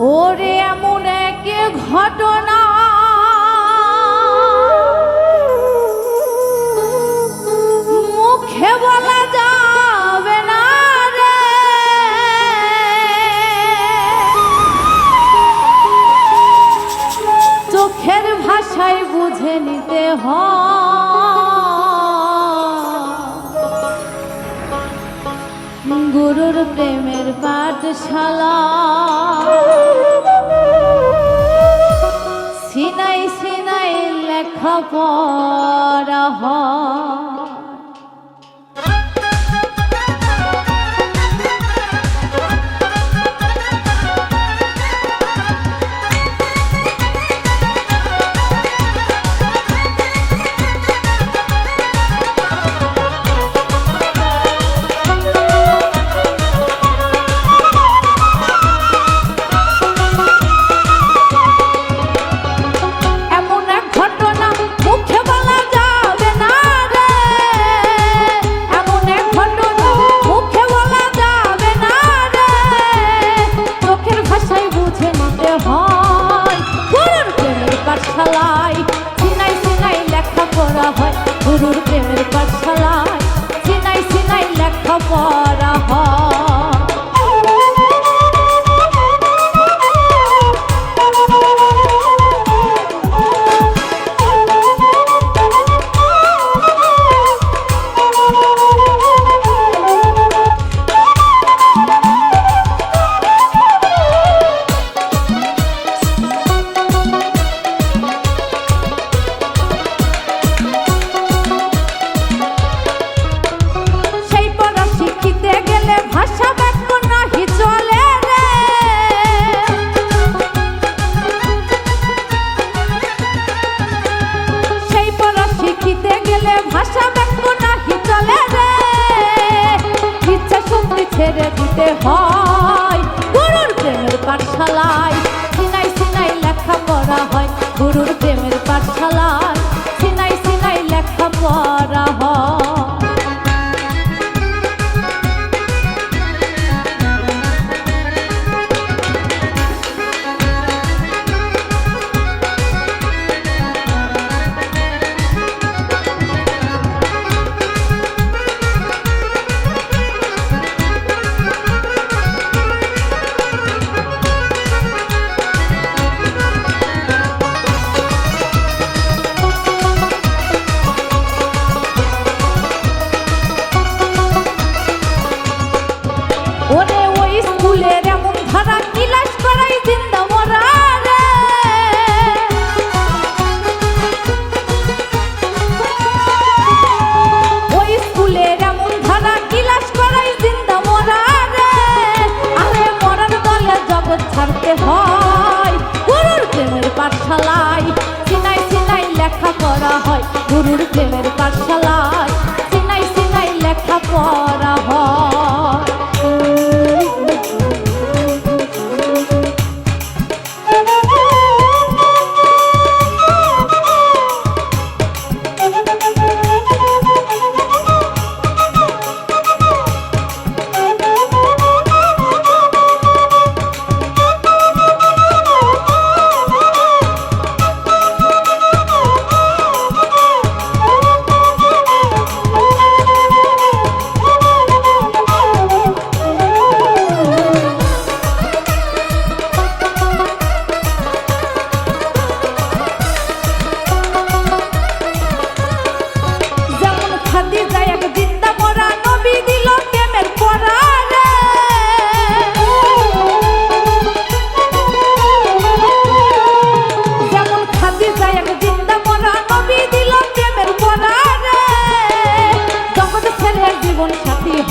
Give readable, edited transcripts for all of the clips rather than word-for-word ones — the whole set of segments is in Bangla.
ওরে এমন এক ঘটনা মুখে বলা যাবে না রে, চোখের ভাষায় বুঝে নিতে হয় গুরুর প্রেমের পাঠশালা। সিনাই সিনাই লেখাপড়া হয়। গুরুর প্রেমের পাঠশালায় সিনাই সিনাই লেখাপড়া হয়। ছেড়ে দিতে হয় গুরুর প্রেমের পাঠশালায় সিনাই সিনাই লেখাপড়া হয়। গুরুর প্রেমের পাঠশালায় সিনাই সিনাই লেখাপড়া হয়। ওরে ওই স্কুলের এমন ধারা ক্লাস করাই জিন্দা মরা রে, ওই স্কুলের এমন ধারা ক্লাস করাই জিন্দা মরা রে। আরে মরার দলে জগৎ ছাড়তে হয় গুরুর প্রেমের পাঠশালায় সিনাই সিনাই লেখাপড়া হয়। গুরুর প্রেমের পাঠশালায় সিনাই সিনাই লেখাপড়া হয়।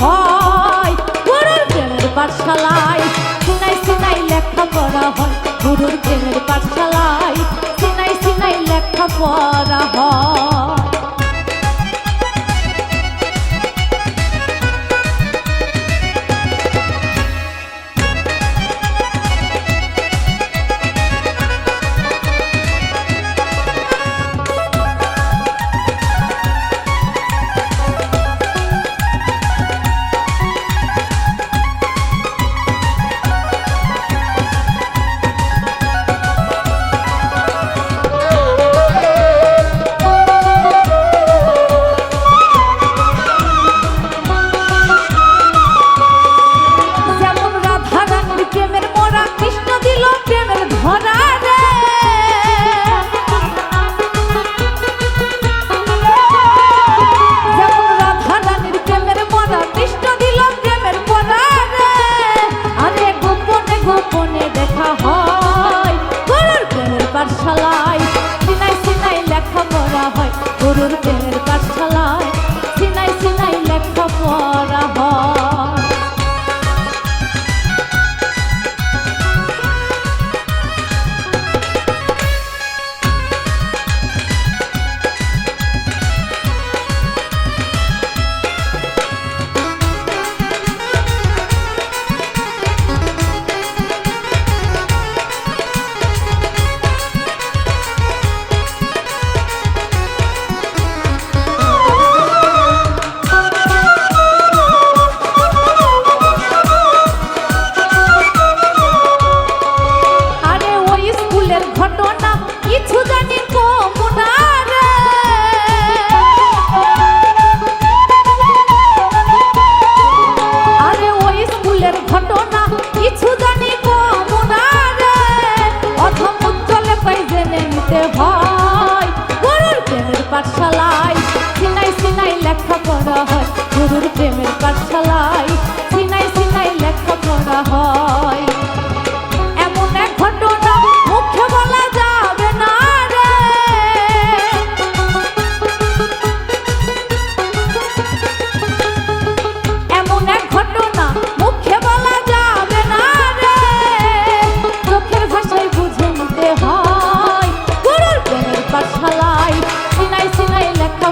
হয় গুরুর প্রেমের পাঠশালায় সিনাই সিনাই লেখাপড়া হয়। গুরুর প্রেমের পাঠশালায় সিনাই সিনাই লেখাপড়া হয়।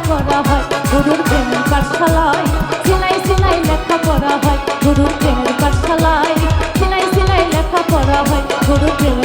করা হয় গুরুর প্রেমের পাঠশালায় সিনাই সিনাই লেখা পড়া হয় গুরুর প্রেমের পাঠশালায় সিনাই সিনাই লেখা পড়া হয় গুরুর প্রেমের